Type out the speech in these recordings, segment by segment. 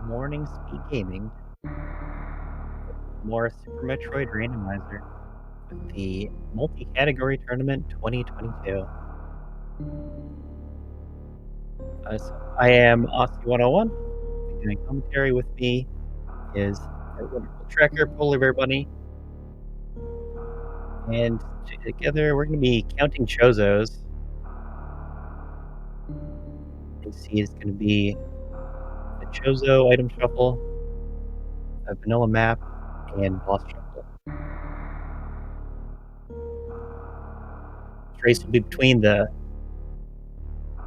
morning SpeedGaming, more Super Metroid Randomizer with the multi-category tournament 2022. So I am Aussie101. Doing commentary with me is our wonderful tracker, Polar Bear Bunny, and together we're going to be counting Chozos. You see, it's going to be the Chozo item shuffle, a vanilla map, and boss shuffle. This race will be between the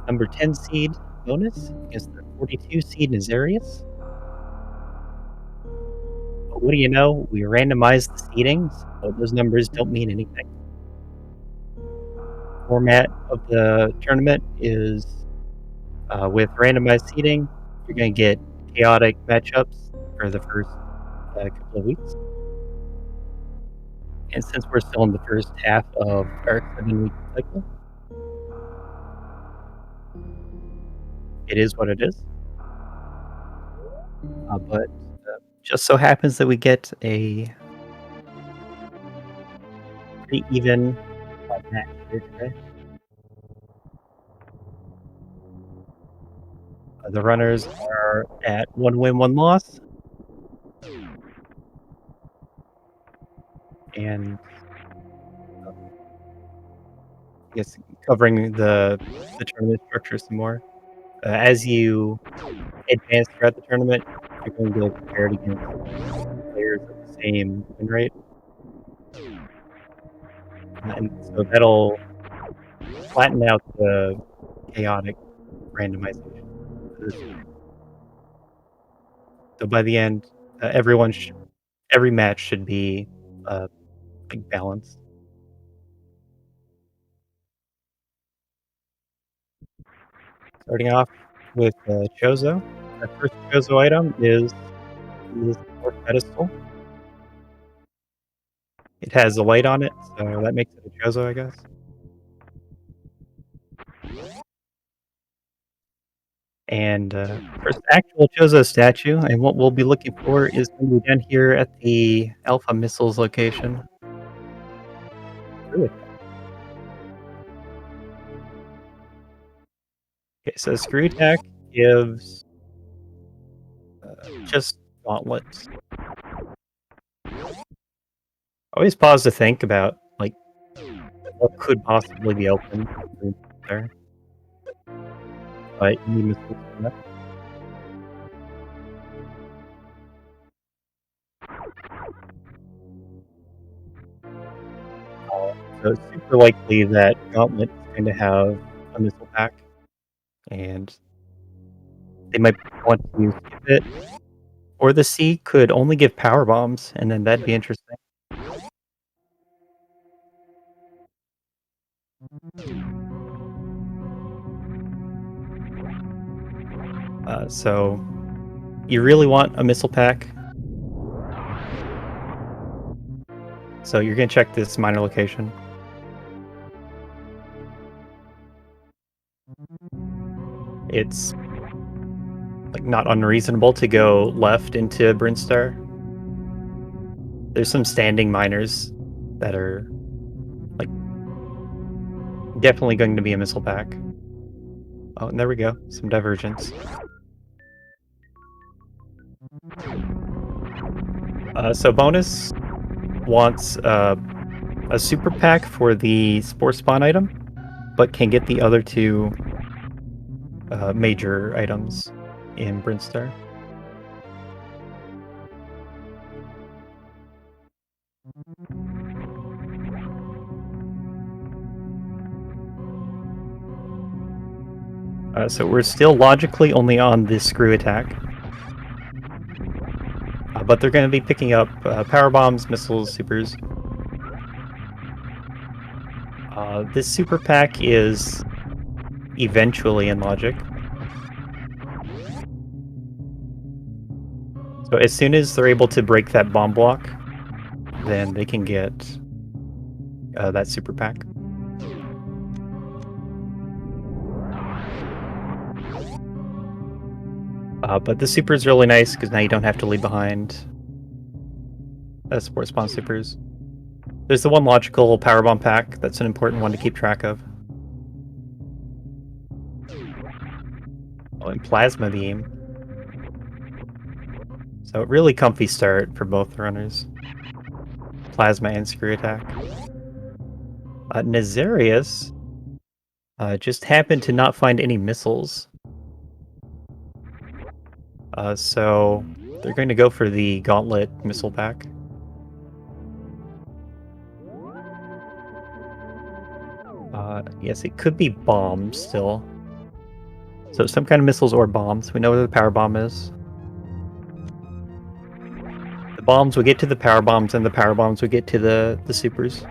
number 10 seed Bonus against the 42 seed Nasarius. But what do you know? We randomized the seedings, so those numbers don't mean anything. Format of the tournament is with randomized seeding. You're going to get chaotic matchups for the first couple of weeks. And since we're still in the first half of our 7-week cycle, it is what it is. But just so happens that we get a pretty even match here today. The runners are at 1 win, 1 loss. And I guess covering the tournament structure some more. As you advance throughout the tournament, you're going to get compared against players of the same win rate. And so that'll flatten out the chaotic randomization. So by the end, every match should be like balanced. Starting off with Chozo. Our first Chozo item is this Dwarf pedestal. It has a light on it, so that makes it a Chozo, I guess. And first actual Chozo statue, and what we'll be looking for is going to be down here at the Alpha Missiles location. Really? Okay, so Screw Attack gives just gauntlets. Always pause to think about like what could possibly be open there. But you need missiles for that. So it's super likely that Gauntlet is going to have a missile pack, and they might want to skip it. Or the C could only give power bombs, and then that'd be interesting. So you really want a missile pack. So you're going to check this minor location. It's like not unreasonable to go left into Brinstar. There's some standing miners that are like definitely going to be a missile pack. Oh, and there we go. Some divergence. So Bonus wants a super pack for the Spore Spawn item, but can get the other two major items in Brinstar. So we're still logically only on this Screw Attack. But they're going to be picking up power bombs, missiles, supers. This super pack is eventually in logic. So as soon as they're able to break that bomb block, then they can get that super pack. But the super is really nice because now you don't have to leave behind support spawn supers. There's the one logical powerbomb pack. That's an important one to keep track of. Oh, and plasma beam. So really comfy start for both runners. Plasma and screw attack. Nasarius just happened to not find any missiles. So they're going to go for the Gauntlet missile pack. Yes, it could be bombs still. So some kind of missiles or bombs. We know where the power bomb is. The bombs will get to the power bombs, and the power bombs will get to the supers.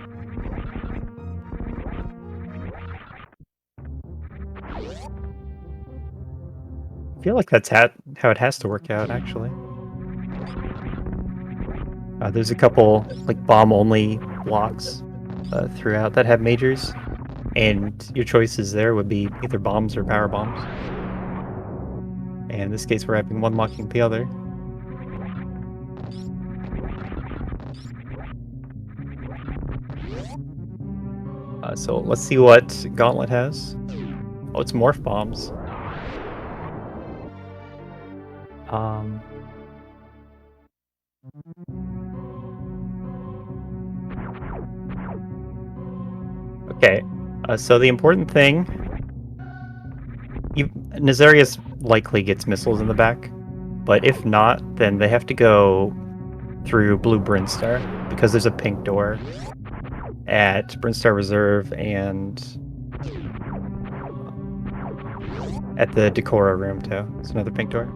I feel like that's how it has to work out, actually. There's a couple like bomb-only blocks throughout that have majors, and your choices there would be either bombs or power bombs. And in this case, we're having one blocking the other. So let's see what Gauntlet has. Oh, it's morph bombs. Okay, so the important thing... Nasarius likely gets missiles in the back, but if not, then they have to go through Blue Brinstar, because there's a pink door at Brinstar Reserve and at the Decora room, too. It's another pink door.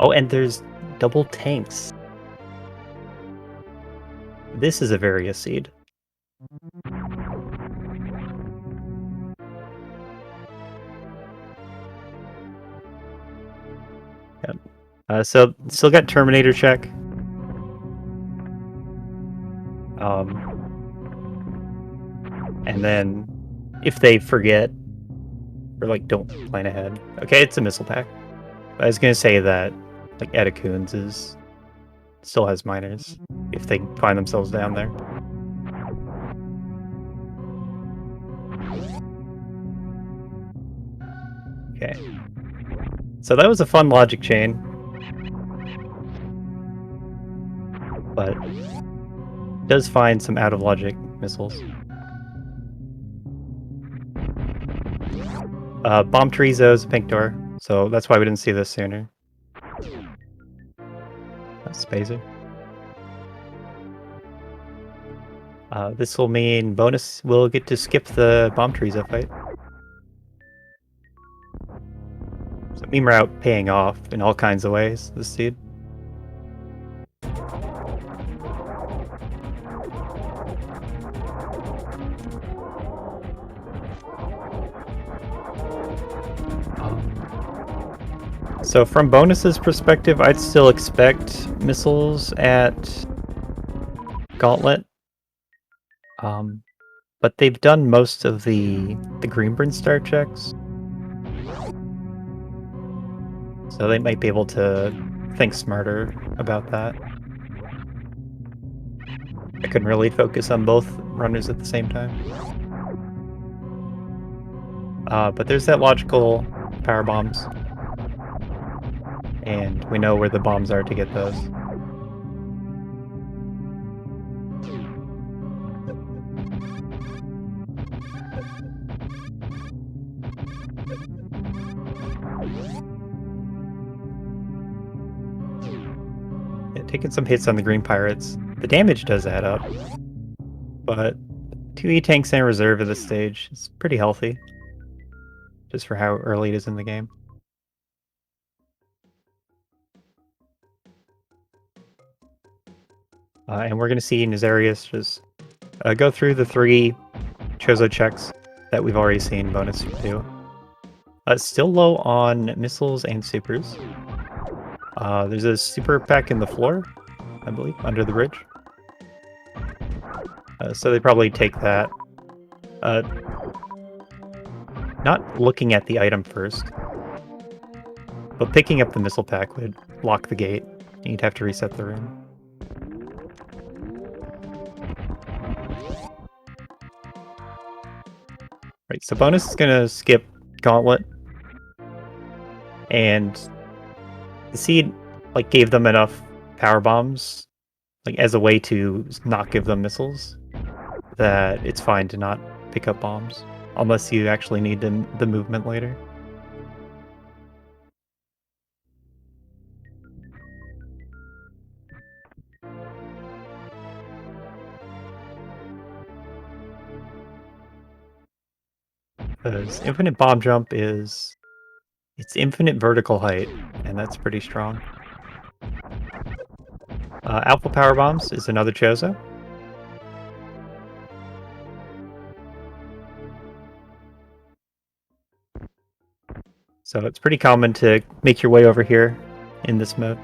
Oh, and there's double tanks. This is a Various seed. Yep. So still got Terminator check. And then if they forget or like don't plan ahead, okay, it's a missile pack. I was gonna say that like Edacoons still has miners if they find themselves down there. Okay, so that was a fun logic chain, but it does find some out of logic missiles. Bomb Chorizo is a pink door, so that's why we didn't see this sooner. That's Spazer. This will mean Bonus will get to skip the Bomb Chorizo fight. So meme route paying off in all kinds of ways, this seed. So from Bonus's perspective, I'd still expect missiles at Gauntlet. But they've done most of the Green Brinstar checks. So they might be able to think smarter about that. I couldn't really focus on both runners at the same time. But there's that logical power bombs. And we know where the bombs are to get those. Yeah, taking some hits on the green pirates. The damage does add up. But 2 E-tanks and reserve at this stage is pretty healthy. Just for how early it is in the game. And we're going to see Nasarius just go through the 3 Chozo checks that we've already seen Bonus do. Still low on missiles and supers. There's a super pack in the floor, I believe, under the bridge. So they probably take that. Not looking at the item first. But picking up the missile pack would lock the gate. You'd have to reset the room. Right, so Bonus is gonna skip Gauntlet. And the seed gave them enough power bombs as a way to not give them missiles that it's fine to not pick up bombs unless you actually need the movement later. Because infinite bomb jump it's infinite vertical height, and that's pretty strong. Alpha power bombs is another Chozo. So it's pretty common to make your way over here in this mode.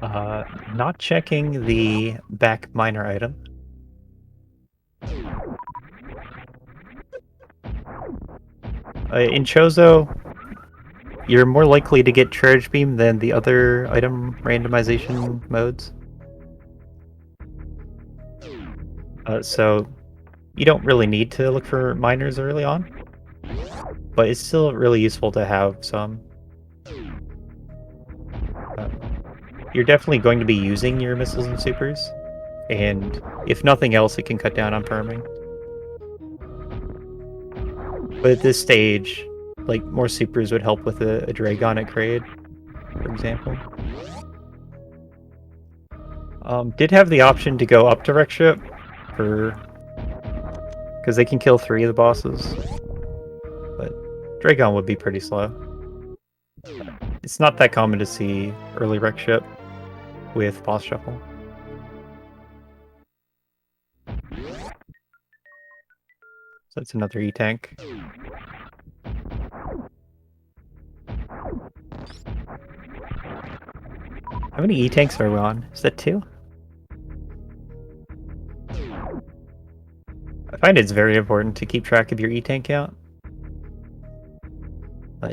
Not checking the back minor item. In Chozo, you're more likely to get Charge Beam than the other item randomization modes. So you don't really need to look for miners early on, but it's still really useful to have some. You're definitely going to be using your missiles and supers, and if nothing else, it can cut down on perming. But at this stage, more supers would help with a Dragon at Kraid, for example. Did have the option to go up to Wreck Ship, because they can kill 3 of the bosses, but Dragon would be pretty slow. It's not that common to see early Wreck Ship with boss shuffle. So that's another E-Tank. How many E-Tanks are we on? Is that 2? I find it's very important to keep track of your E-Tank count.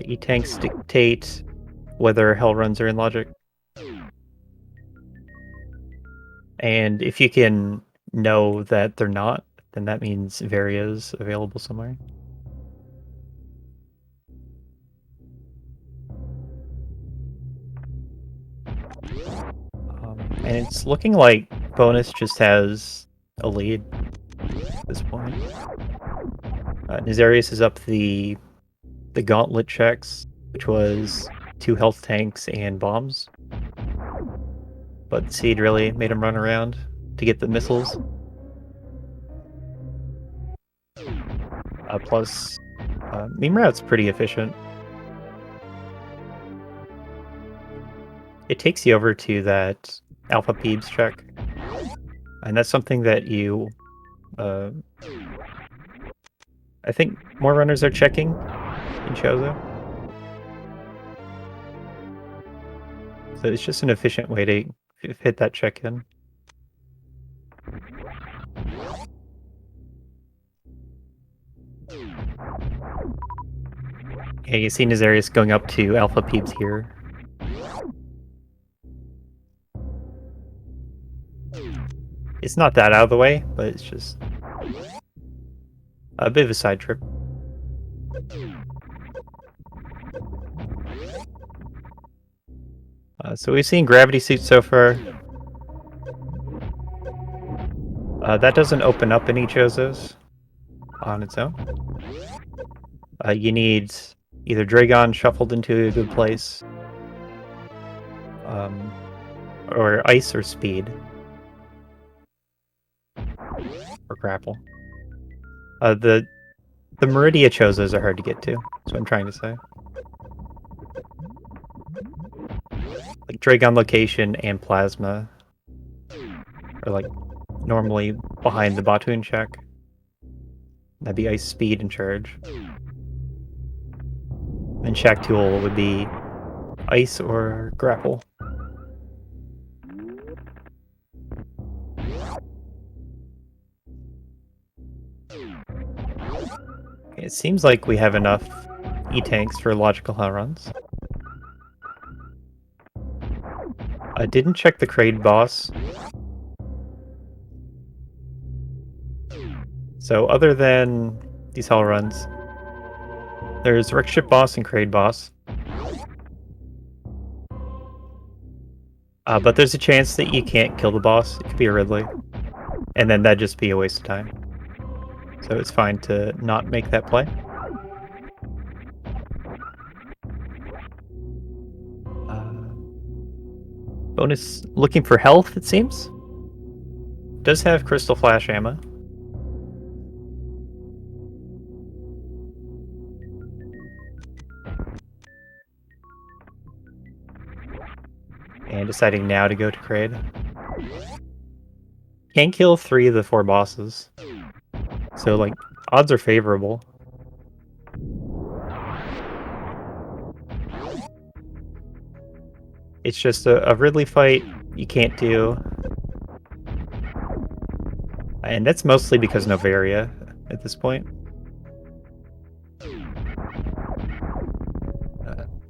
E-Tanks dictate whether hell runs are in logic. And if you can know that they're not, then that means Varia is available somewhere. And it's looking like Bonus just has a lead at this point. Nasarius is up the gauntlet checks, which was 2 health tanks and bombs. But Seed really made him run around to get the missiles. Plus, Meme Route's pretty efficient. It takes you over to that Alpha Peebs check. And that's something that you... I think more runners are checking in Chozo. So it's just an efficient way to hit that check-in. Yeah, you see Nasarius going up to Alpha Peebs here. It's not that out of the way, but it's just a bit of a side trip. So we've seen Gravity Suit so far. That doesn't open up any Chozos on its own. You need either Dragon shuffled into a good place, or Ice or Speed. Or Grapple. The Meridia Chozos are hard to get to, that's what I'm trying to say. Dragon Location and Plasma are normally behind the Batoon check. That'd be Ice, Speed, and Charge. And Shack Tool would be Ice or Grapple. It seems like we have enough E-tanks for logical hell runs. I didn't check the Kraid boss. So other than these hell runs, there's Wreckship boss and Kraid boss. But there's a chance that you can't kill the boss. It could be a Ridley. And then that'd just be a waste of time. So it's fine to not make that play. Bonus looking for health, it seems. Does have Crystal Flash ammo. And deciding now to go to Kraid. Can kill 3 of the 4 bosses. So, like, odds are favorable. It's just a Ridley fight you can't do. And that's mostly because Novaria at this point.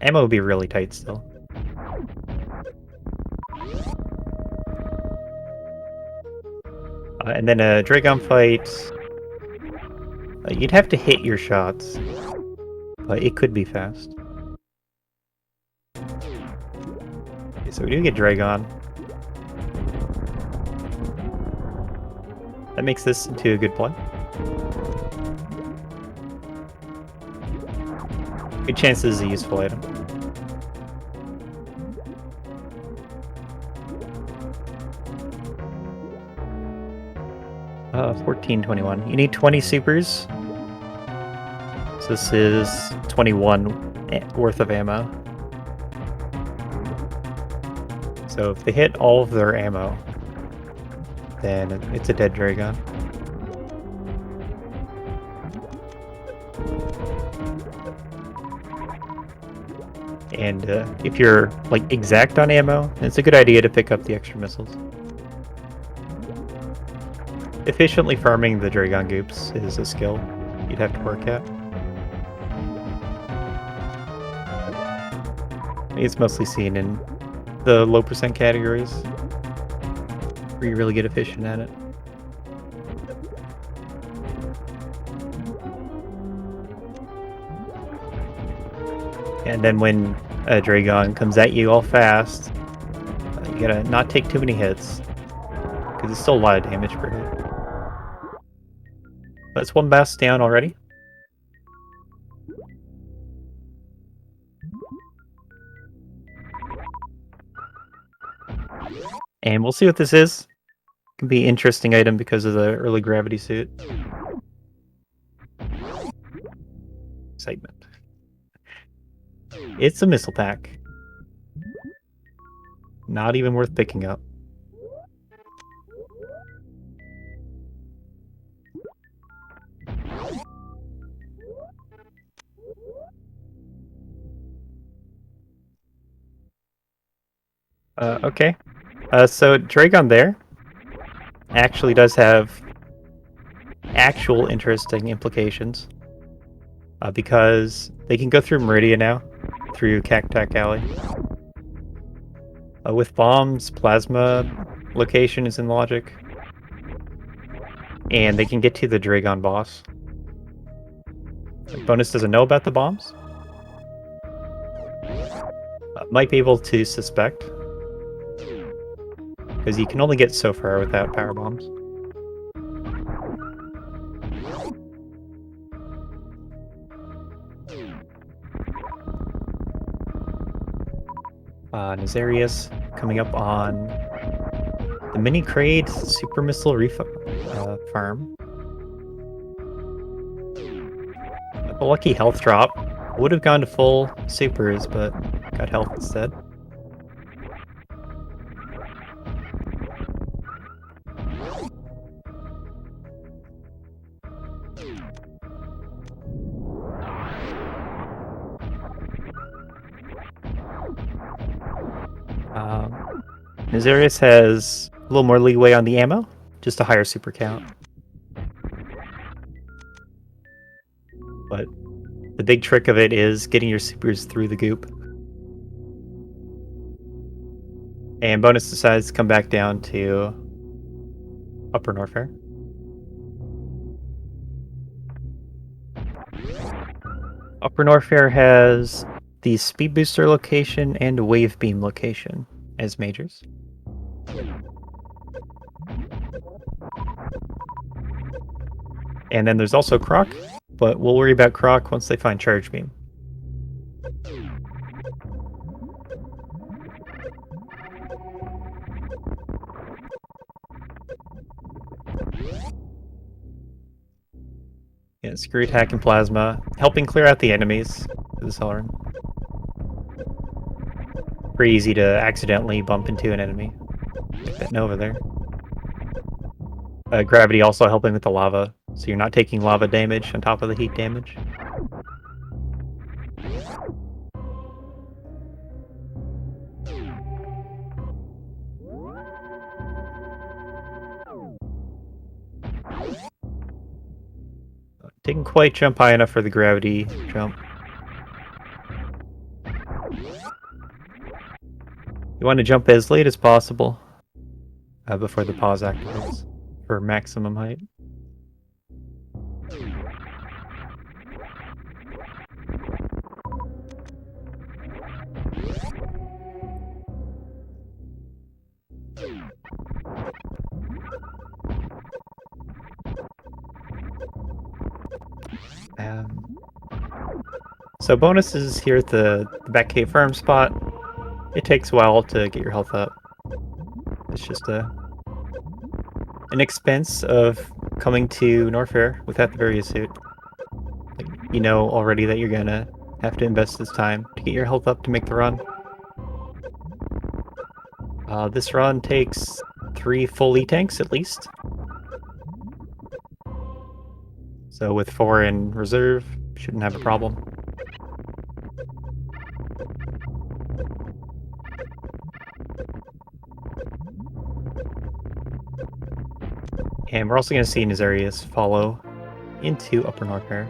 Ammo would be really tight still. And then a Dragon fight, you'd have to hit your shots, but it could be fast. Okay, so we do get Dragon. That makes this into a good play. Good chance this is a useful item. Uh, 1421. You need 20 supers. So this is 21 worth of ammo. So if they hit all of their ammo, then it's a dead Dragon. And if you're like exact on ammo, it's a good idea to pick up the extra missiles. Efficiently farming the Dragon Goops is a skill you'd have to work at. It's mostly seen in the low percent categories, where you really get efficient at it. And then when a Dragon comes at you all fast, you gotta not take too many hits, because it's still a lot of damage per hit. That's one boss down already. And we'll see what this is. It can be an interesting item because of the early gravity suit. Excitement. It's a missile pack. Not even worth picking up. Okay. So Dragon there actually does have actual interesting implications. Because they can go through Meridia now, through Cactac Alley. With bombs, plasma location is in logic. And they can get to the Dragon boss. Bonus doesn't know about the bombs. Might be able to suspect. Because you can only get so far without power bombs. Nasarius coming up on the mini Kraid super missile farm. A lucky health drop. Would have gone to full supers, but got health instead. Nasarius has a little more leeway on the ammo, just a higher super count. but the big trick of it is getting your supers through the goop. And Bonus decides to come back down to Upper Norfair. Upper Norfair has the Speed Booster location and Wave Beam location as majors. And then there's also Croc, but we'll worry about Croc once they find Charge Beam. Yeah, Screw Attack and Plasma, helping clear out the enemies for this Hellrun. Pretty easy to accidentally bump into an enemy. Like that Nova there. Gravity also helping with the lava, so you're not taking lava damage on top of the heat damage. Didn't quite jump high enough for the gravity jump. You want to jump as late as possible before the pause activates for maximum height. So Bonus is here at the back cave farm spot. It takes a while to get your health up. It's just an expense of coming to Norfair without the Varia suit. Like, you know already that you're gonna have to invest this time to get your health up to make the run. This run takes 3 full E-tanks at least. So with 4 in reserve, shouldn't have a problem. And we're also going to see Nasarius follow into Upper Norfair.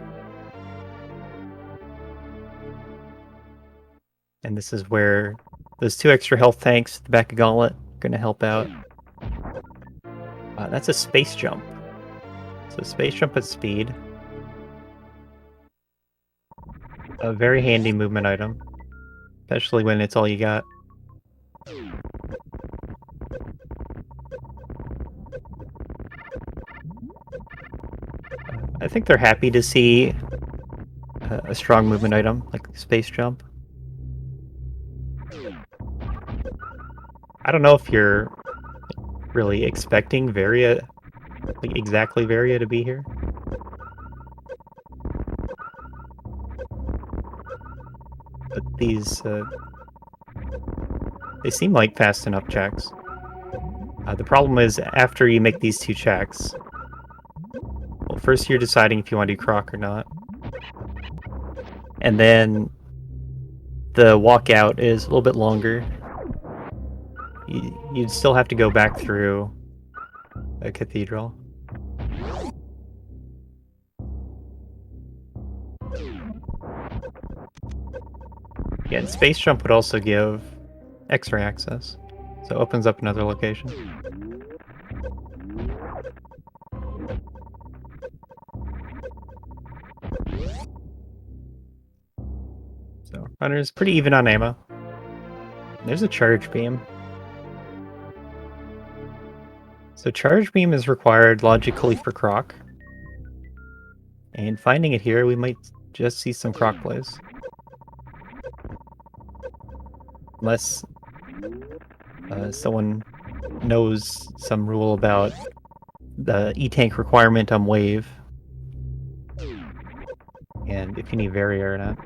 And this is where those 2 extra health tanks at the back of Gauntlet are going to help out. That's a space jump. So space jump at speed. A very handy movement item, especially when it's all you got. I think they're happy to see a strong movement item like space jump. I don't know if you're really expecting Varia, like exactly Varia to be here. But these, they seem like fast enough checks. The problem is after you make these 2 checks, well, first you're deciding if you want to do Croc or not. And then the walkout is a little bit longer. You'd still have to go back through a cathedral. Yeah, and space jump would also give X-ray access, so it opens up another location. So runner's pretty even on ammo. There's a charge beam. So charge beam is required logically for Croc. And finding it here, we might just see some Croc plays. Unless someone knows some rule about the E-tank requirement on wave. And if you need Varia or not.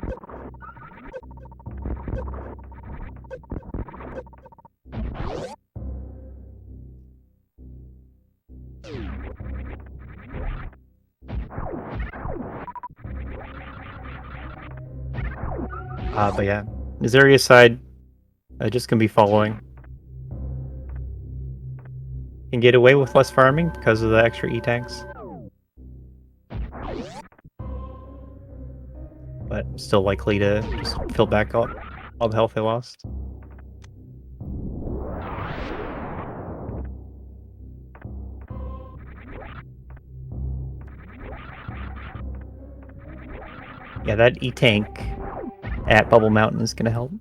But yeah, Nasarius side, just gonna be following. Can get away with less farming because of the extra E-tanks. but still likely to just fill back up all the health they lost. Yeah, that E-Tank at Bubble Mountain is going to help.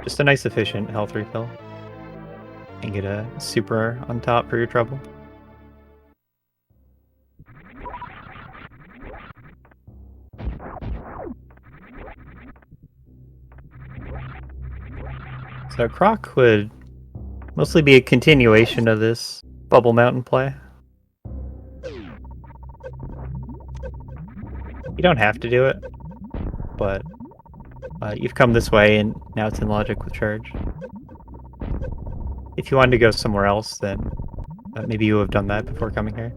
Just a nice efficient health refill. And get a super on top for your trouble. So Croc would mostly be a continuation of this Bubble Mountain play. You don't have to do it, but you've come this way and now it's in logic with charge. If you wanted to go somewhere else, then maybe you have done that before coming here.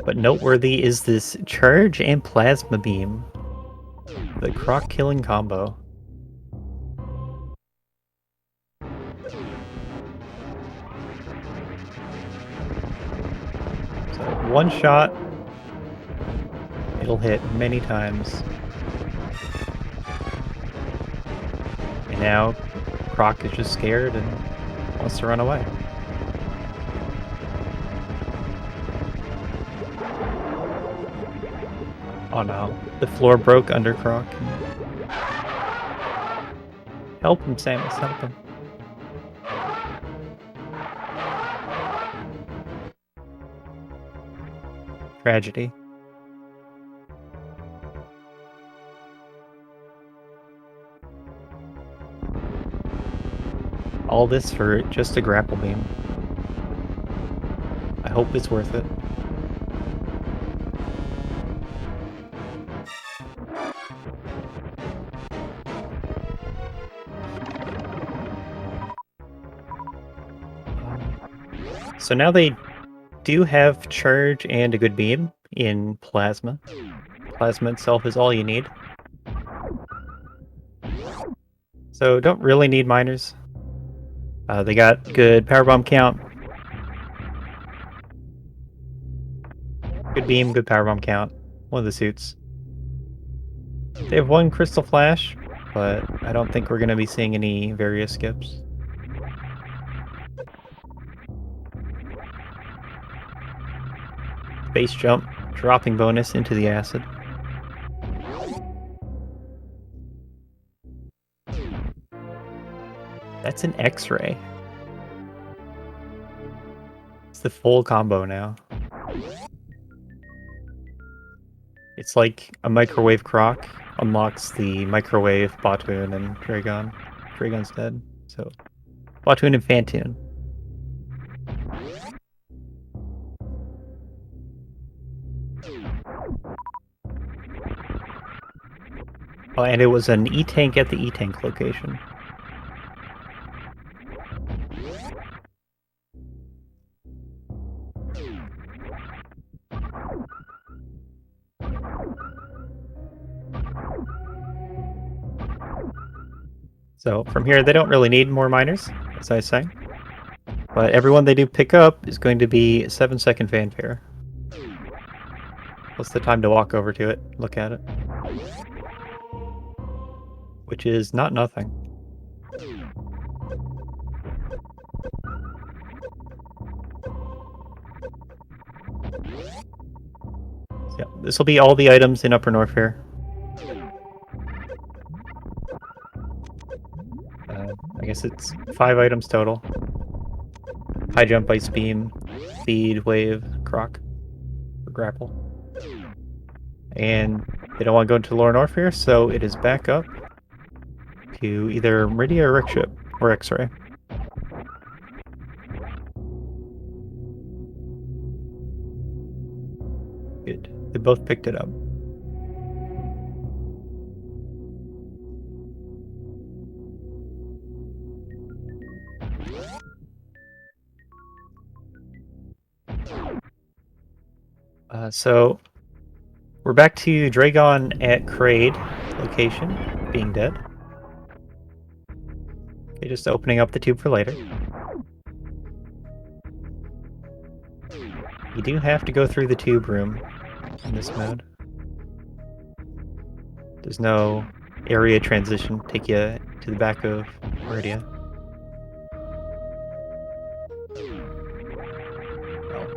But noteworthy is this charge and plasma beam. The Croc killing combo. So one shot, it'll hit many times. And now Croc is just scared and wants to run away. Oh no, the floor broke under Croc. Help him, Samus, help him. Tragedy. All this for just a grapple beam. I hope it's worth it. So now they do have charge and a good beam in Plasma. Plasma itself is all you need. So don't really need miners. They got good power bomb count. Good beam, good power bomb count. One of the suits. They have one crystal flash, but I don't think we're going to be seeing any various skips. Base jump, dropping bonus into the acid. That's an X-ray. It's the full combo now. It's like a microwave Croc unlocks the microwave Batoon and Dragon. Dragon's dead, so Batoon and Fantoon. Oh, and it was an E-Tank at the E-Tank location. So from here, they don't really need more miners, as I say. But everyone they do pick up is going to be 7-second fanfare. Plus the time to walk over to it, look at it. Which is not nothing. So yeah, this will be all the items in Upper Norfair. I guess it's 5 items total. High jump, ice beam, speed, wave, Croc, or grapple. And they don't want to go into Lower Norfair, so it is back up to either Meridia or Rickship, or X-Ray. Good. They both picked it up. So We're back to Dragon at Kraid location, being dead. Okay, just opening up the tube for later. You do have to go through the tube room in this mode. There's no area transition take you to the back of Meridia. Well,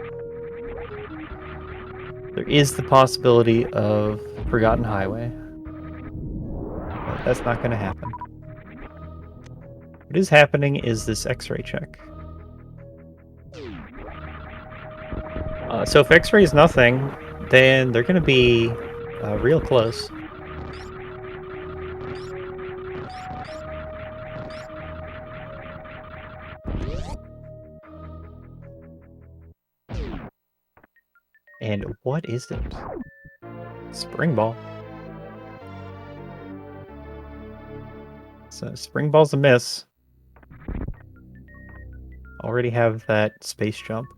there is the possibility of Forgotten Highway, but that's not going to happen. What is happening is this X-ray check. So if X-ray is nothing, then they're going to be real close. And what is it? Spring Ball. So Spring Ball's a miss. Already have that space jump.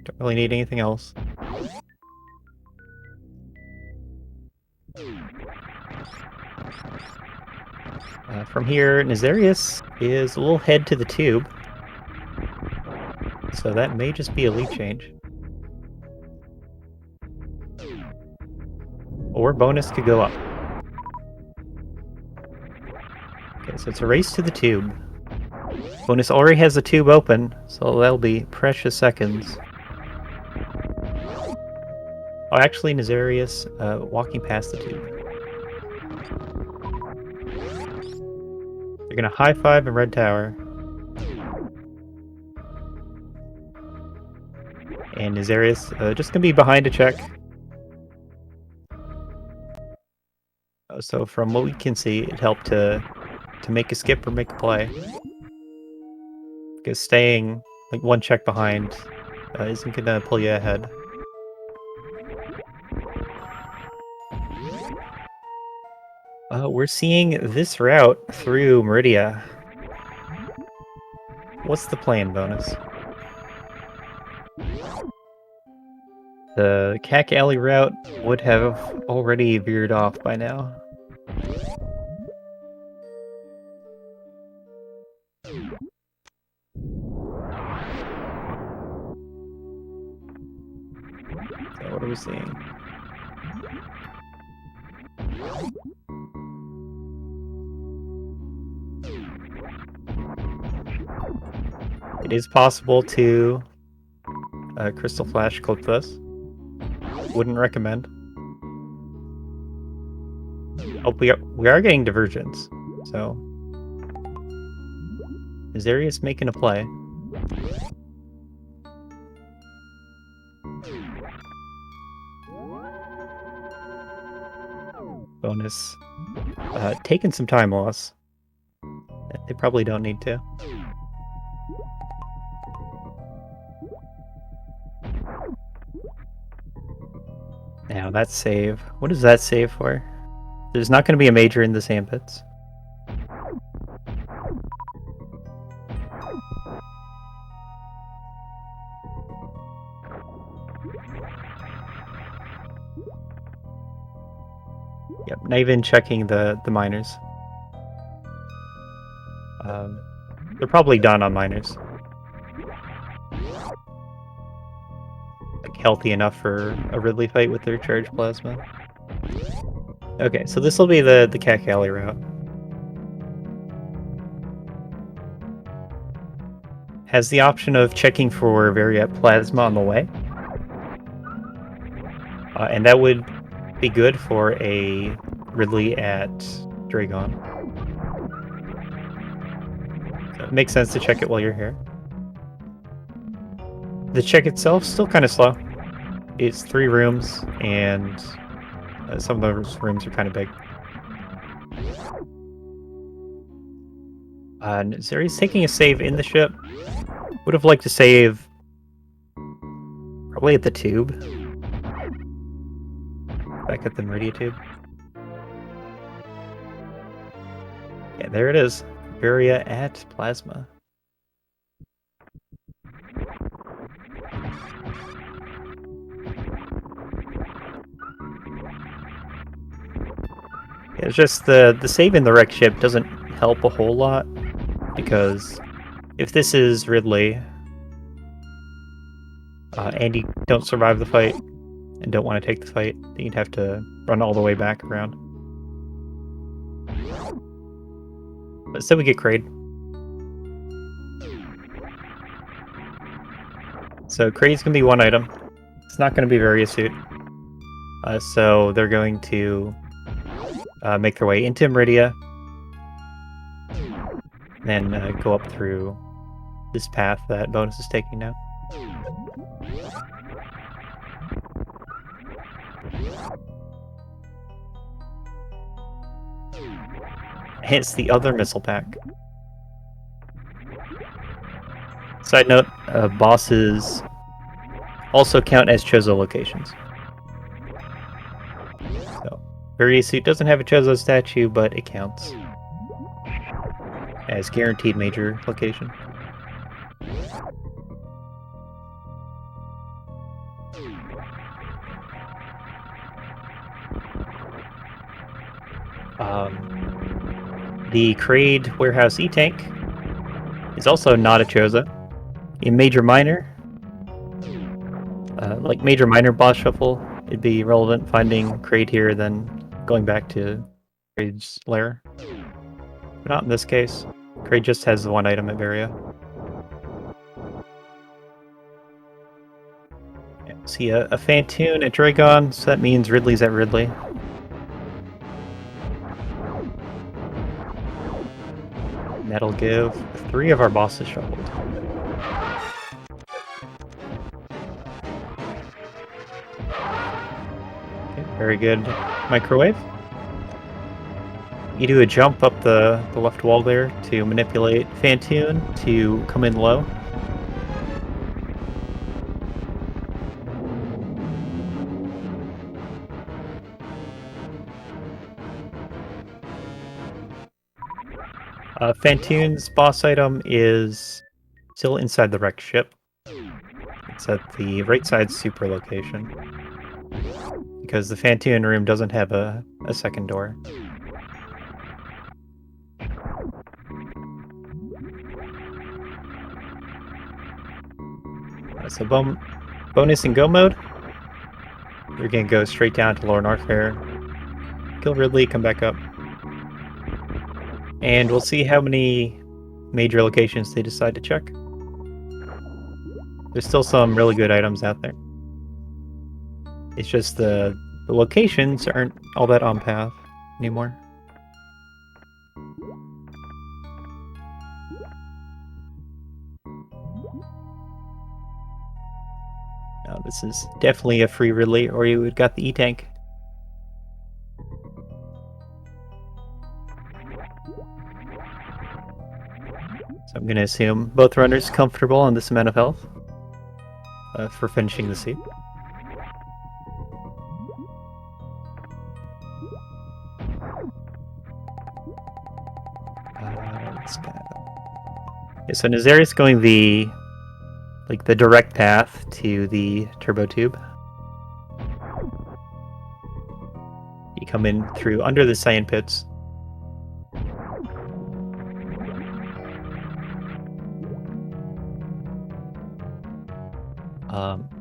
Don't really need anything else. From here, Nasarius is a little head to the tube. So that may just be a lead change. Or Bonus could go up. Okay, so it's a race to the tube. Bonus already has the tube open, so that'll be precious seconds. Oh, actually, Nasarius walking past the tube. They're gonna high five in Red Tower. And Nasarius just gonna be behind to check. So from what we can see, it helped to make a skip or make a play. Because staying like one check behind isn't gonna pull you ahead. We're seeing this route through Meridia. What's the plan, Bonus? The Cack Alley route would have already veered off by now. So what are we seeing? It is possible to Crystal Flash clip this. Wouldn't recommend. Oh, we are getting divergence. So Nasarius making a play. Bonus taking some time loss. They probably don't need to. Now that's save. What is that save for? There's not going to be a major in the sandpits. Yep, not even checking the miners. They're probably done on miners. Like healthy enough for a Ridley fight with their charged plasma. Okay, so this will be the Cack Alley route. Has the option of checking for Variat plasma on the way. And that would be good for a Ridley at Dragon. So it makes sense to check it while you're here. The check itself still kind of slow. It's 3 rooms, and some of those rooms are kind of big. Nasarius taking a save in the ship. Would have liked to save probably at the tube. Back at the Meridia tube. Yeah, there it is. Varia at Plasma. It's just the save in the wrecked ship doesn't help a whole lot, because if this is Ridley, and you don't survive the fight, and don't want to take the fight, then you'd have to run all the way back around. But still we get Kraid. So Kraid's going to be one item. It's not going to be Various Suit. So they're going to make their way into Meridia, then go up through this path that Bonus is taking now. Hits the other missile pack. Side note, bosses also count as Chozo locations. So, Various Suit doesn't have a Chozo statue, but it counts as guaranteed major location. The Kraid Warehouse E-Tank is also not a Chozo. In Major Minor, like Major Minor boss shuffle, it'd be relevant finding Kraid here, then going back to Kraid's lair. But not in this case. Kraid just has the one item at Varia. Yeah, see a Phantoon at Dragon, so that means Ridley's at Ridley. That'll give 3 of our bosses shuffled. Okay, very good microwave. You do a jump up the left wall there to manipulate Phantoon to come in low. Phantoon's boss item is still inside the wrecked ship. It's at the right side super location, because the Phantoon room doesn't have a second door. So bonus in go mode, you're going to go straight down to Lower Norfair, kill Ridley, come back up. And we'll see how many major locations they decide to check. There's still some really good items out there. It's just the locations aren't all that on path anymore. Now this is definitely a free Ridley, or you would got the E-Tank. So I'm going to assume both runners comfortable on this amount of health for finishing the seat. Okay, so Nasarius going the direct path to the turbo tube. You come in through under the cyan pits.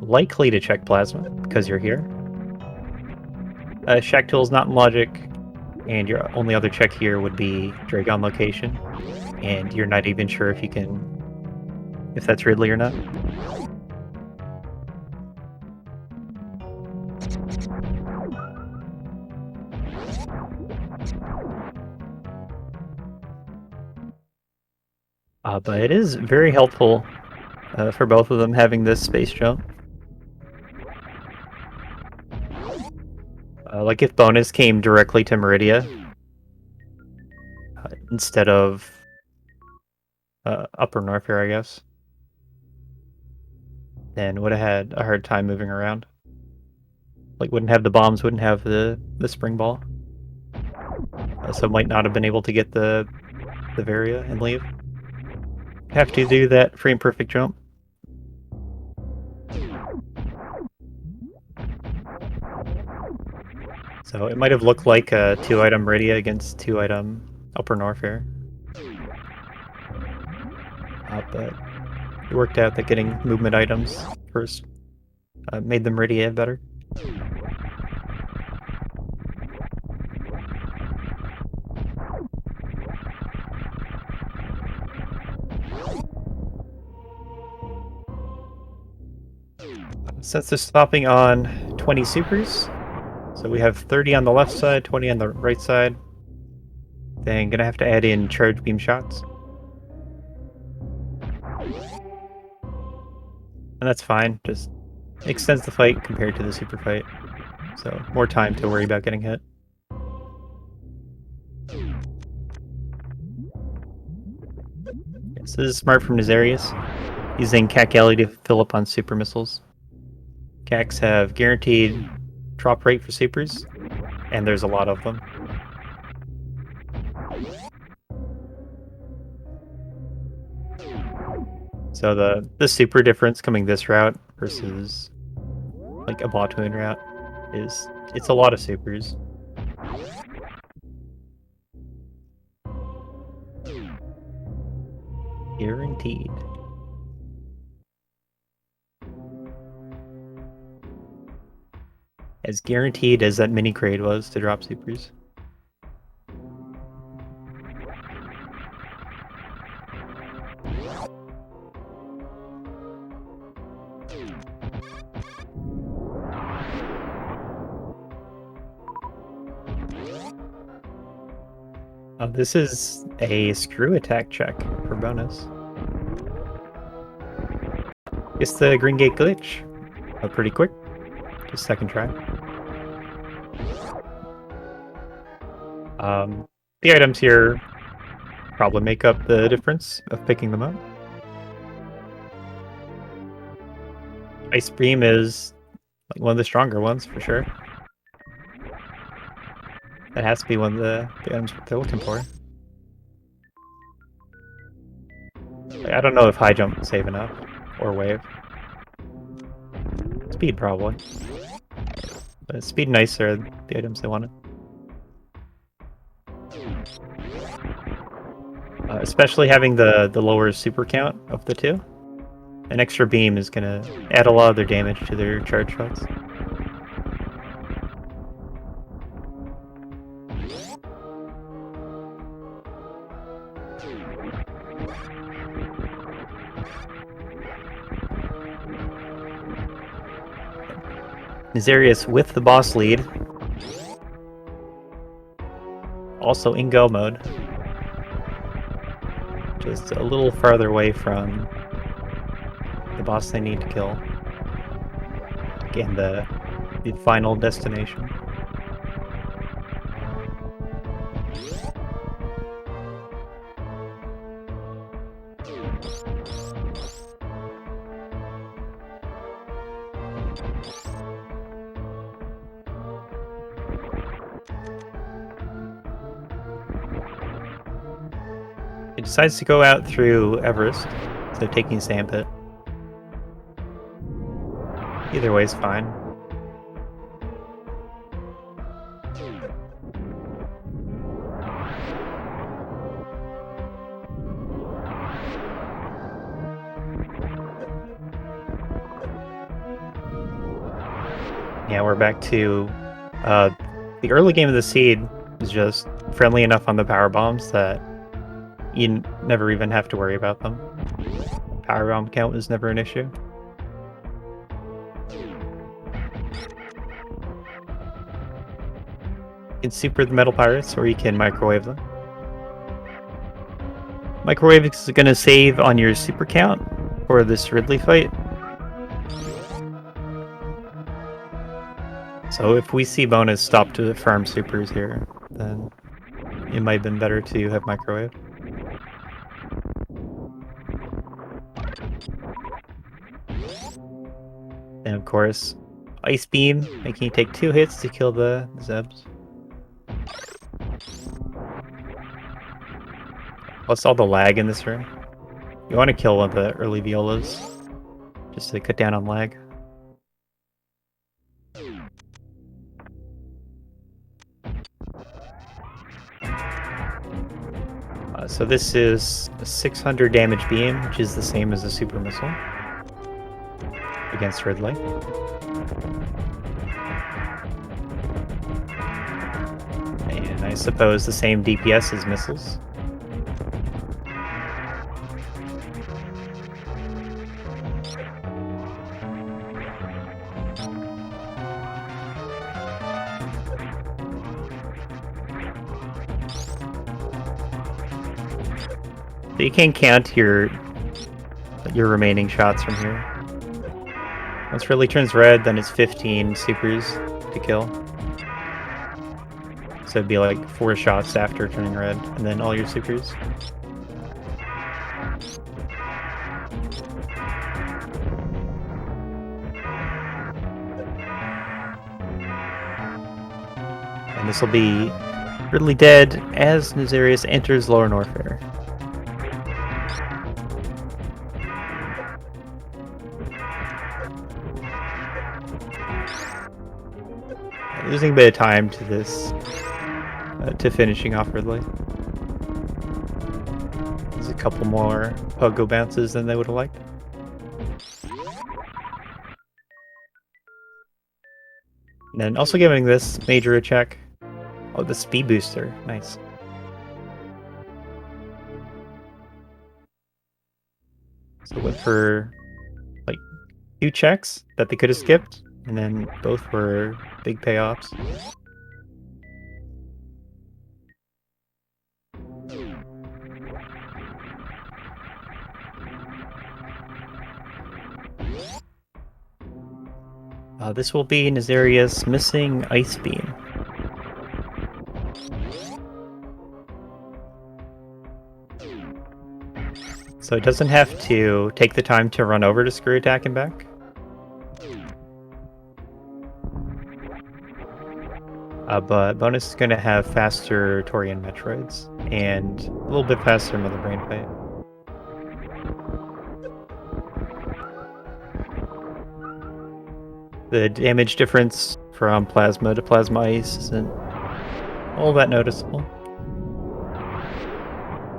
Likely to check plasma because you're here. Shack Tool's not in logic, and your only other check here would be Dragon location, and you're not even sure if that's Ridley or not. But it is very helpful for both of them having this space jump. Like if Bonus came directly to Meridia instead of Upper Norfair, I guess, then would have had a hard time moving around. Like wouldn't have the bombs, wouldn't have the spring ball, so might not have been able to get the Varia and leave. Have to do that frame perfect jump. So it might have looked like a 2-item Meridia against 2-item Upper Norfair. But it worked out that getting movement items first made the Meridia better. Since they're stopping on 20 supers, so we have 30 on the left side, 20 on the right side, then gonna have to add in charge beam shots. And that's fine, just extends the fight compared to the super fight. So more time to worry about getting hit. So this is smart from Nasarius, using CAC Alley to fill up on super missiles. CACs have guaranteed drop rate for supers, and there's a lot of them. So the super difference coming this route versus like a Bottoon route is it's a lot of supers. Guaranteed. As guaranteed as that mini crate was to drop supers. This is a screw attack check for bonus. It's the Green Gate glitch. Pretty quick. Just second try. The items here probably make up the difference of picking them up. Ice Beam is like one of the stronger ones for sure. That has to be one of the items they're looking for. I don't know if high jump will save enough, or wave. Speed probably. But speed and ice are the items they wanted. Especially having the lower super count of the two. An extra beam is going to add a lot of their damage to their charge shots. Nasarius with the boss lead. Also in go mode. Just a little farther away from the boss they need to kill. Again, the final destination. It decides to go out through Everest, so taking Sandpit. Either way is fine. Yeah, we're back to the early game of the Seed is just friendly enough on the power bombs that you never even have to worry about them. Power bomb count is never an issue. You can super the metal pirates, or you can microwave them. Microwave is going to save on your super count for this Ridley fight. So if we see bonus stop to farm supers here, then it might have been better to have microwave. And of course, Ice Beam, making you take 2 hits to kill the Zebs. Plus all the lag in this room. You want to kill one of the early Violas, just to cut down on lag. So this is a 600 damage beam, which is the same as a super missile against red light. And I suppose the same DPS as missiles. So you can count your remaining shots from here. Once Ridley turns red, then it's 15 supers to kill. So it'd be like 4 shots after turning red, and then all your supers. And this will be Ridley dead as Nasarius enters Lower Norfair. Losing a bit of time to this, to finishing off Ridley. There's a couple more pogo bounces than they would have liked. And then also giving this major a check. Oh, the speed booster. Nice. So went for like 2 checks that they could have skipped, and then both were big payoffs. This will be Nasarius missing Ice Beam. So it doesn't have to take the time to run over to screw attack and back. But Bonus is going to have faster Torian Metroids and a little bit faster Mother Brain Fight. The damage difference from Plasma to Plasma Ice isn't all that noticeable.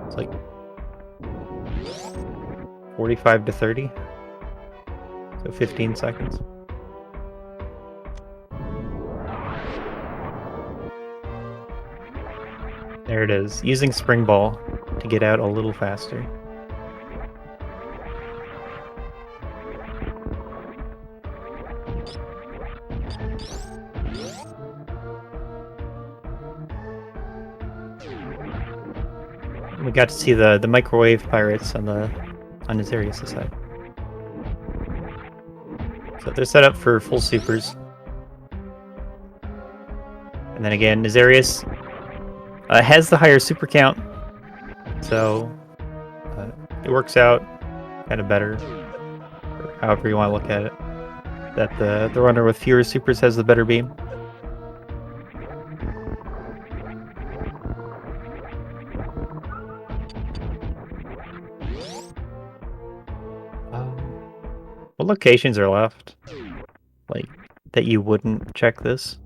It's like 45 to 30, so 15 seconds. There it is, using Spring Ball to get out a little faster. We got to see the microwave pirates on Nasarius' side. So they're set up for full supers. And then again, Nasarius has the higher super count, so it works out kind of better, or however you want to look at it, that the runner with fewer supers has the better beam. What locations are left, like, that you wouldn't check this?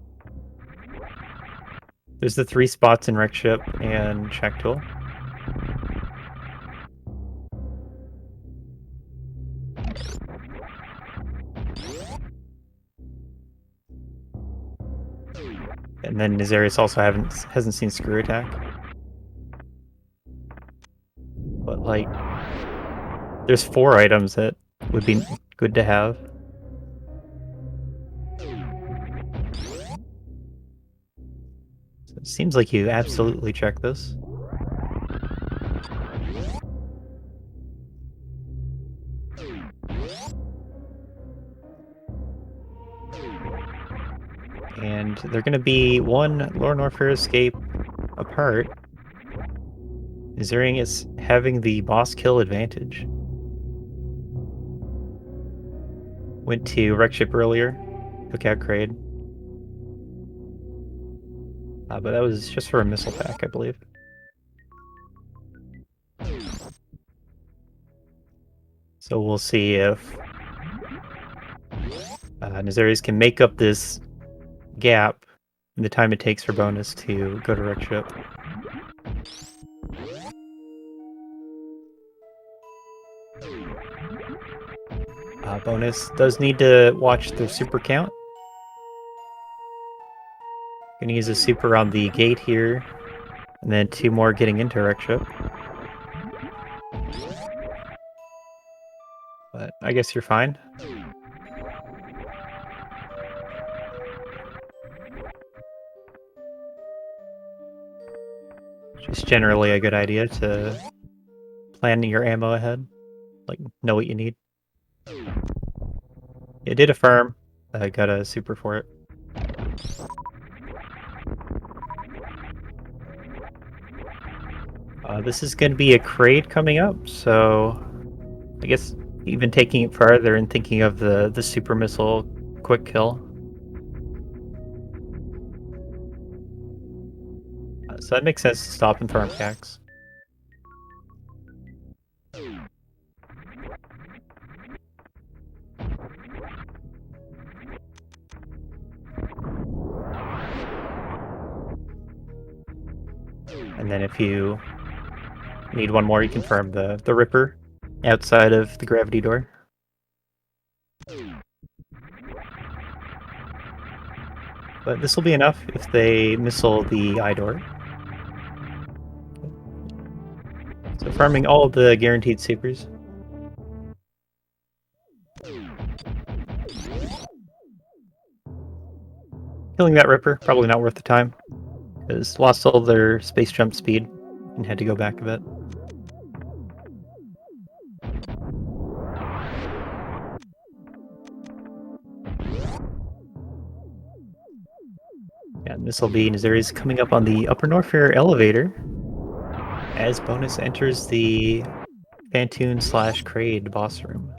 There's the 3 spots in Wreck Ship and Shack Tool. And then Nasarius also hasn't seen Screw Attack. But like, there's 4 items that would be good to have. So it seems like you absolutely check this. And they're going to be 1 Lower Norfair escape apart. Nasarius is having the boss kill advantage. Went to Wreck Ship earlier, took out Kraid. But that was just for a missile pack, I believe. So we'll see if Nasarius can make up this gap in the time it takes for Bonus to go to Wreck Ship. Bonus does need to watch their super count. Gonna use a super on the gate here, and then 2 more getting into wreck ship. But I guess you're fine. Just generally a good idea to plan your ammo ahead. Like, know what you need. It did affirm. I got a super for it. This is going to be a crate coming up, so I guess even taking it farther and thinking of the super missile quick kill. So that makes sense to stop and farm cax. And then if you need one more, you can farm the Ripper outside of the gravity door. But this will be enough if they missile the eye door. So farming all of the guaranteed supers. Killing that Ripper, probably not worth the time, because lost all their space jump speed and had to go back a bit. Yeah, and this will be Nasarius coming up on the upper Norfair elevator as Bonus enters the Fantoon/Kraid boss room.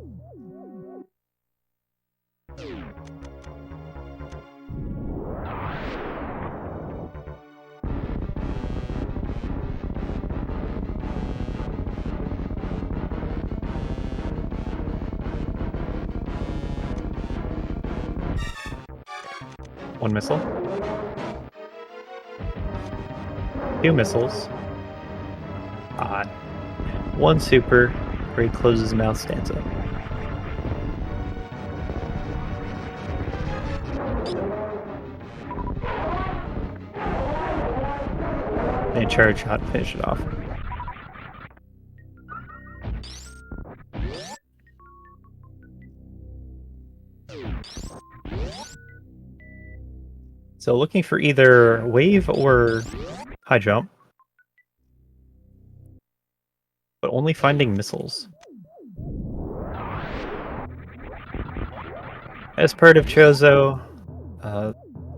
One missile. 2 missiles. One super. Kraid closes his mouth, stands up. And charge shot, finish it off. So looking for either wave or high jump, but only finding missiles. As part of Chozo,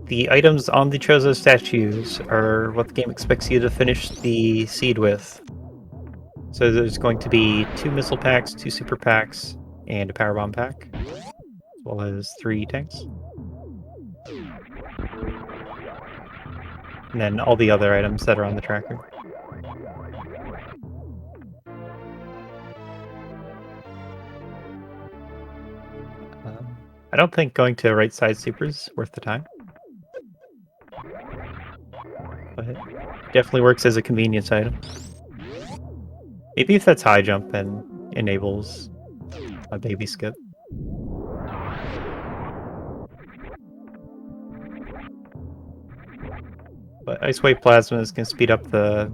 the items on the Chozo statues are what the game expects you to finish the seed with. So there's going to be 2 missile packs, 2 super packs, and a power bomb pack, as well as 3 tanks. And then all the other items that are on the tracker. I don't think going to right side super is worth the time. But it definitely works as a convenience item. Maybe if that's high jump and enables a baby skip. But Ice Wave Plasma is going to speed up the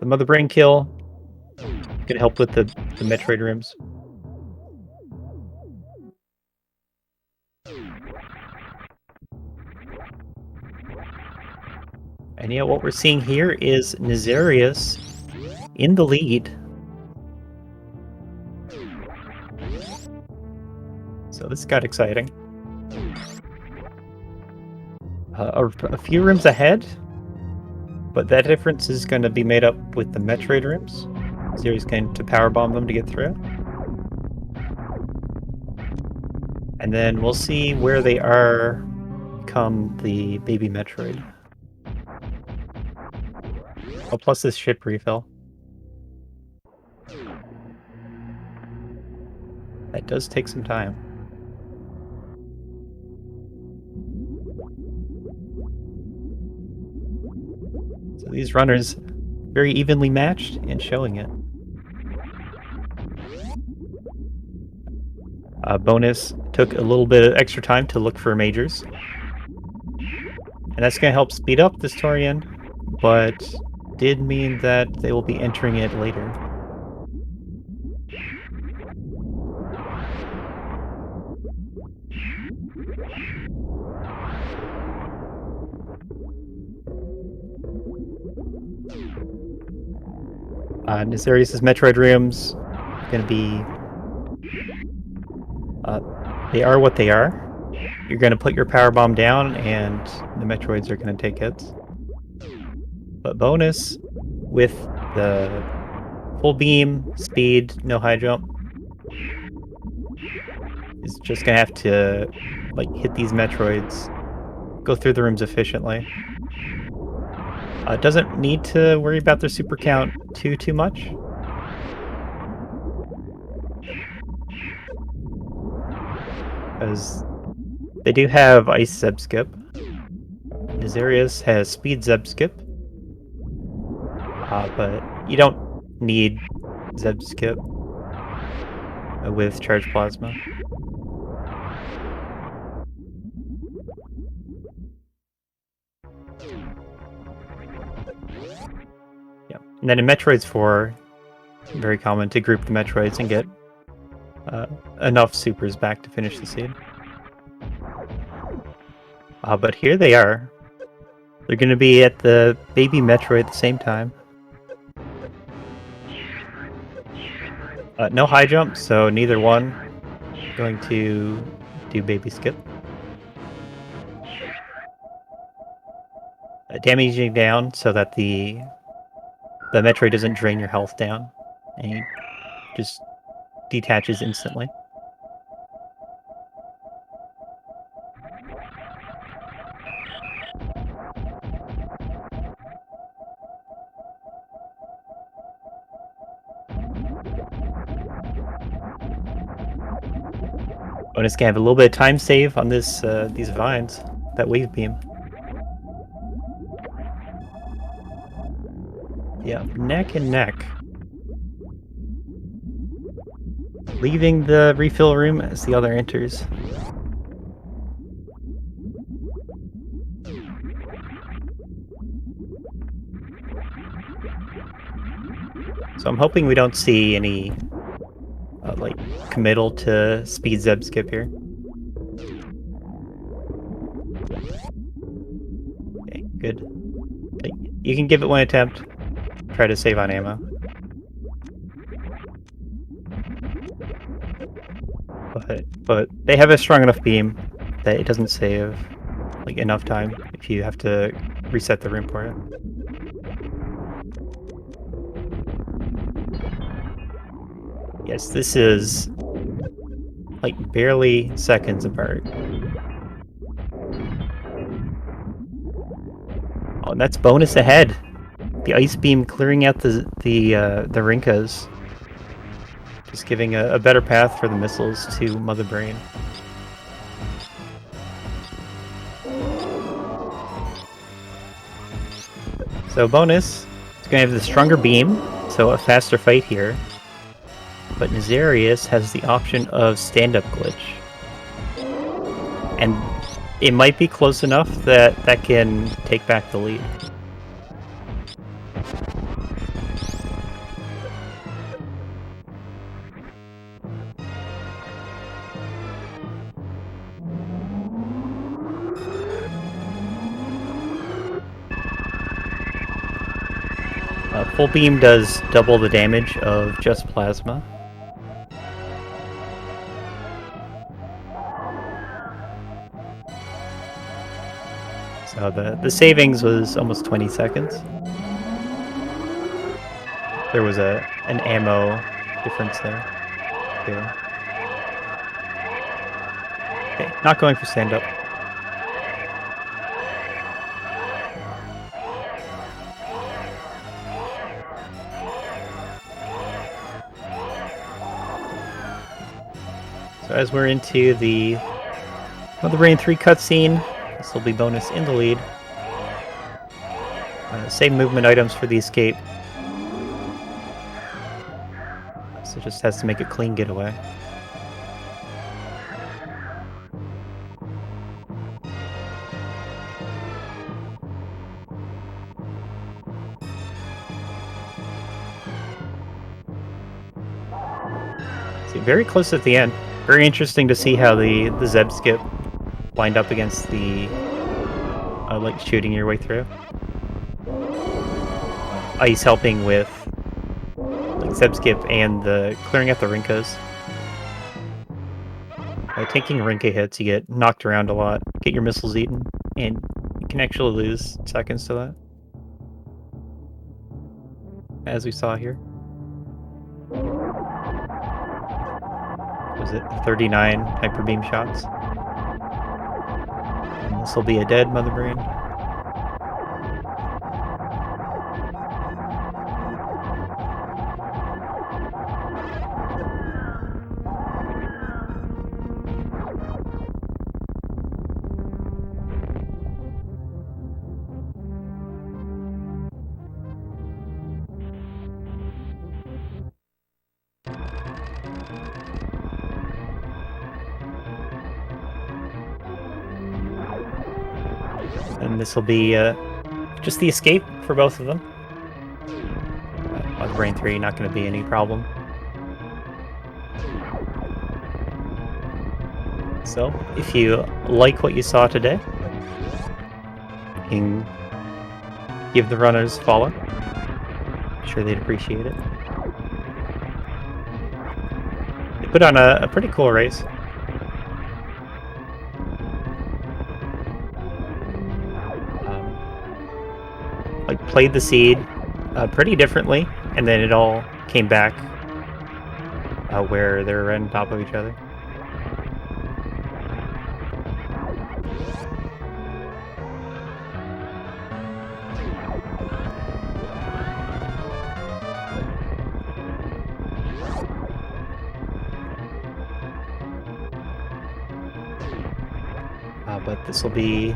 Mother Brain kill. Going to help with the Metroid rims. And yeah, what we're seeing here is Nasarius in the lead. So this got exciting. A few rims ahead, but that difference is going to be made up with the Metroid rims. Nasarius going to power bomb them to get through. And then we'll see where they are come the baby Metroid. Oh, plus this ship refill. That does take some time. So these runners very evenly matched and showing it. Bonus took a little bit of extra time to look for majors. And that's going to help speed up the story end, but did mean that they will be entering it later. Nasarius' Metroid rooms going to be... they are what they are. You're going to put your power bomb down, and the Metroids are going to take hits. But bonus, with the full beam, speed, no high jump, is just going to have to like hit these Metroids, go through the rooms efficiently. Doesn't need to worry about their super count too much. Because they do have Ice Zeb Skip. Nasarius has Speed Zeb Skip. But you don't need Zeb Skip with Charged Plasma. Yeah, and then in Metroids 4, very common to group the Metroids and get enough supers back to finish the seed. But here they are. They're going to be at the baby Metroid at the same time. No high jump, so neither one going to do baby skip. Damaging down so that the Metroid doesn't drain your health down, and he just detaches instantly. Bonus can have a little bit of time save on this these vines, that wave beam. Yeah, neck and neck. Leaving the refill room as the other enters. So I'm hoping we don't see any like committal to speed Zeb skip here. Okay, good. You can give it one attempt. Try to save on ammo. But they have a strong enough beam that it doesn't save like enough time if you have to reset the room for it. Yes, this is like barely seconds apart. Oh, and that's bonus ahead. The ice beam clearing out the Rinkas. Just giving a better path for the missiles to Mother Brain. So bonus, it's going to have the stronger beam, so a faster fight here. But Nasarius has the option of stand-up glitch. And it might be close enough that that can take back the lead. Full beam does double the damage of just plasma. So the savings was almost 20 seconds. There was an ammo difference there, too. Okay, not going for stand-up. So as we're into the Mother Brain 3 cutscene, this will be bonus in the lead. Same movement items for the escape. So just has to make a clean getaway. very close at the end. Very interesting to see how the Zeb skip lined up against the like shooting your way through. Ice helping with like Zeb skip and the clearing out the Rinkos. Taking Rinka hits, you get knocked around a lot, get your missiles eaten, and you can actually lose seconds to that. As we saw here. Was it 39 hyper beam shots? And this will be a dead Mother Brain. And this will be just the escape for both of them. Mother Brain 3, not going to be any problem. So, if you like what you saw today, you can give the runners a follow. I'm sure they'd appreciate it. They put on a pretty cool race. Like played the seed pretty differently, and then it all came back where they were on top of each other. But this will be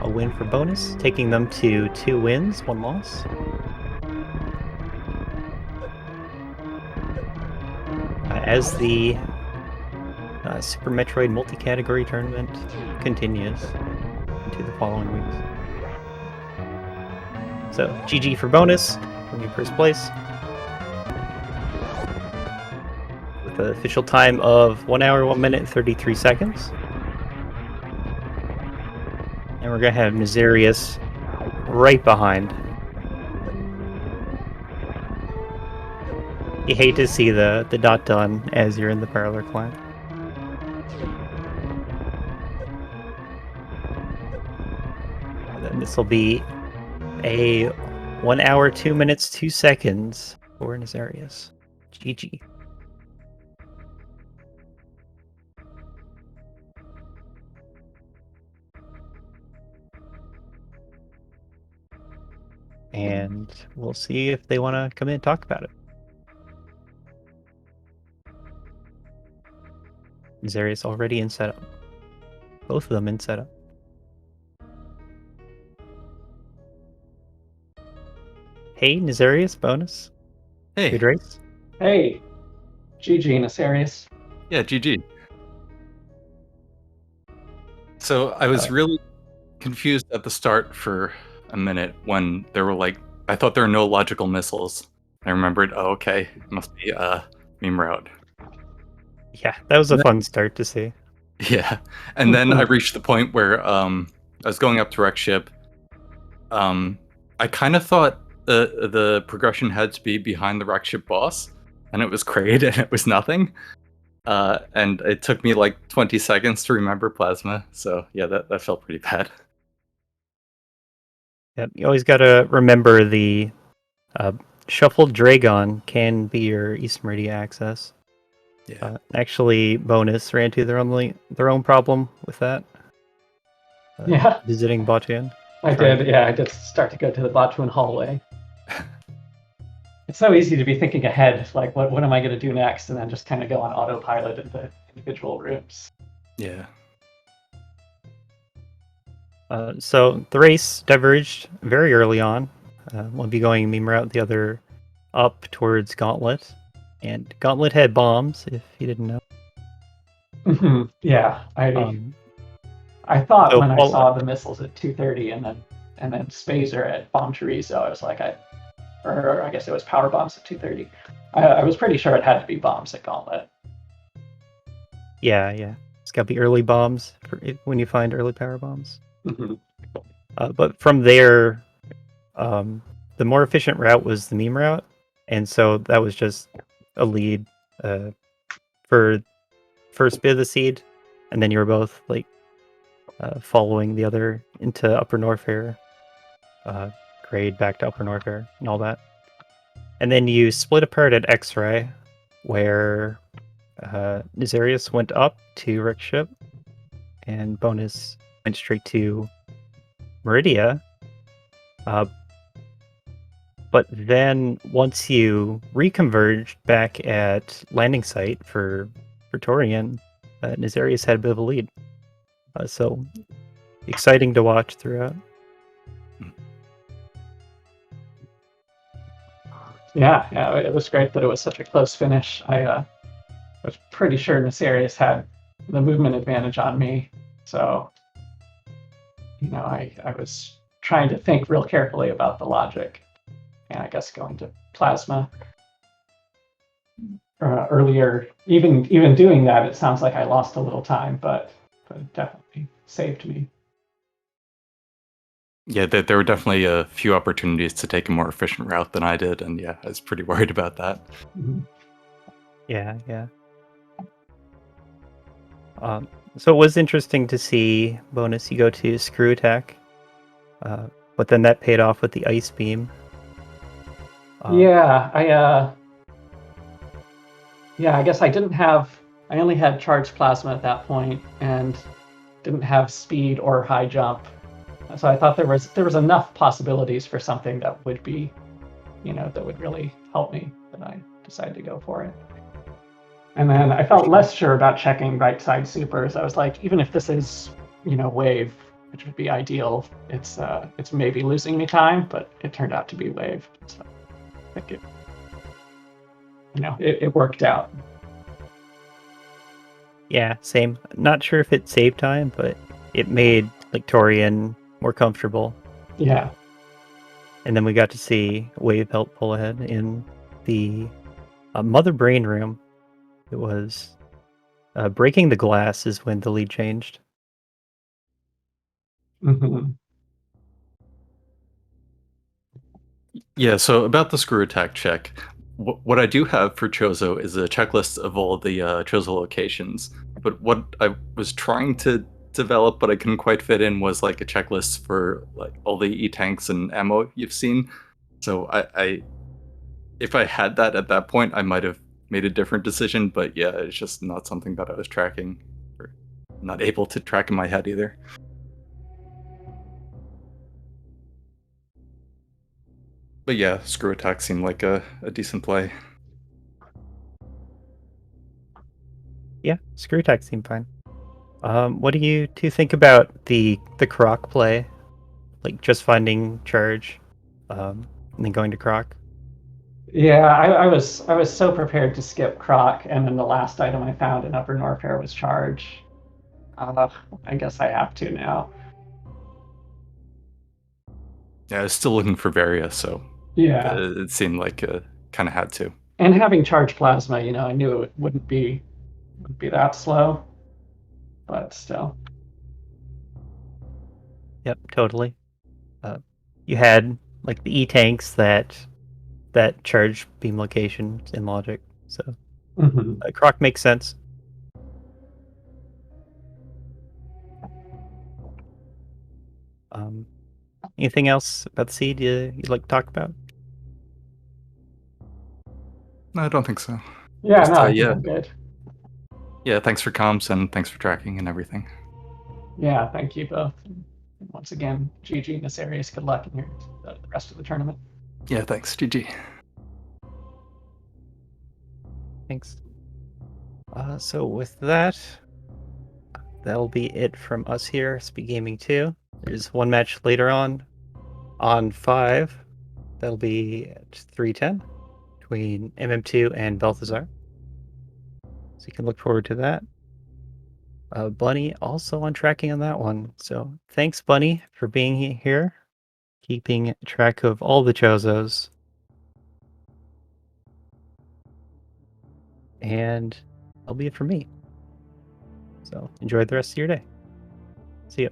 a win for Bonus, taking them to 2 wins, 1 loss. As the Super Metroid multi-category tournament continues into the following weeks. So, GG for Bonus, coming in first place. With an official time of 1 hour, 1 minute, and 33 seconds. And we're going to have Nasarius right behind. You hate to see the dot done as you're in the parlor climb. And then this will be a 1 hour, 2 minutes, 2 seconds for Nasarius. GG. And we'll see if they want to come in and talk about it. Nasarius already in setup. Both of them in setup. Hey, Nasarius, Bonus. Hey. Good race. Hey. GG, Nasarius. Yeah, GG. So I was really confused at the start for a minute when there were I thought there were no logical missiles. I remembered, oh, okay, it must be meme route. Yeah, that was a fun start to see. Yeah, and then I reached the point where I was going up to wreck ship. I kind of thought the progression had to be behind the wreck ship boss, and it was Kraid, and it was nothing. And it took me 20 seconds to remember Plasma, so yeah, that felt pretty bad. Yep, you always got to remember the shuffled Dragon can be your East Meridia access. Yeah. Actually, Bonus ran into their own problem with that. Yeah. Visiting Batuan. I did start to go to the Batuan hallway. It's so easy to be thinking ahead, like what am I going to do next, and then just kind of go on autopilot in the individual rooms. Yeah. So the race diverged very early on. One be going meme route, the other up towards Gauntlet. And Gauntlet had bombs, if you didn't know. Yeah, I thought when I saw the missiles at 2:30 and then Spazer at Bomb Chorizo, I was like, or I guess it was power bombs at 230. I was pretty sure it had to be bombs at Gauntlet. Yeah. It's got to be early bombs when you find early power bombs. Mm-hmm. But from there, the more efficient route was the meme route, and so that was just a lead for first bit of the seed, and then you were both like following the other into Upper Norfair, grade back to Upper Norfair, and all that. And then you split apart at X-Ray, where Nasarius went up to Rick Ship, and Bonus went straight to Meridia. But then once you reconverged back at landing site for Praetorian, Nasarius had a bit of a lead. So exciting to watch throughout. Yeah, it was great that it was such a close finish. I was pretty sure Nasarius had the movement advantage on me, so I was trying to think real carefully about the logic, and I guess going to plasma earlier, even doing that, it sounds like I lost a little time, but it definitely saved me. Yeah, there were definitely a few opportunities to take a more efficient route than I did, and yeah, I was pretty worried about that. Mm-hmm. Yeah. So it was interesting to see Bonus you go to screw attack, but then that paid off with the ice beam. Yeah, I guess I only had charged plasma at that point, and didn't have speed or high jump. So I thought there was enough possibilities for something that would be, that would really help me, that I decided to go for it. And then I felt less sure about checking right side supers. I was like, even if this is, wave, which would be ideal, it's maybe losing me time, but it turned out to be wave. So I think it worked out. Yeah, same. Not sure if it saved time, but it made Torian more comfortable. Yeah. And then we got to see Wave help pull ahead in the Mother Brain room. It was breaking the glass is when the lead changed. Mm-hmm. Yeah, so about the screw attack check, what I do have for Chozo is a checklist of all the Chozo locations. But what I was trying to develop, but I couldn't quite fit in, was like a checklist for like all the E-tanks and ammo you've seen. So I if I had that at that point, I might have made a different decision. But yeah, it's just not something that I was tracking, or not able to track in my head either. But yeah, screw attack seemed like a decent play. Yeah, screw attack seemed fine. What do you two think about the croc play? Like just finding charge, and then going to croc? Yeah, I was so prepared to skip Croc, and then the last item I found in Upper Norfair was Charge. I guess I have to now. Yeah, I was still looking for Varia, so Yeah, it seemed like kind of had to. and having Charge Plasma, I knew it wouldn't be that slow, but still. Yep, totally. You had like the E-tanks that charge beam locations in logic, so Mm-hmm. croc makes sense. Anything else about the seed you'd like to talk about? No, I don't think so. Yeah, Just, no, I think yeah. I'm good. Yeah, thanks for comms and thanks for tracking and everything. Yeah, thank you both. And once again, GG, Nasarius, good luck in the rest of the tournament. Yeah, thanks. GG. Thanks. So with that, that'll be it from us here, SpeedGaming 2. There's one match later on 5. That'll be at 3:10 between MM2 and Balthazar. So you can look forward to that. Bunny also on tracking on that one. So thanks, Bunny, for being here, keeping track of all the Chozos. And that'll be it for me. So enjoy the rest of your day. See ya.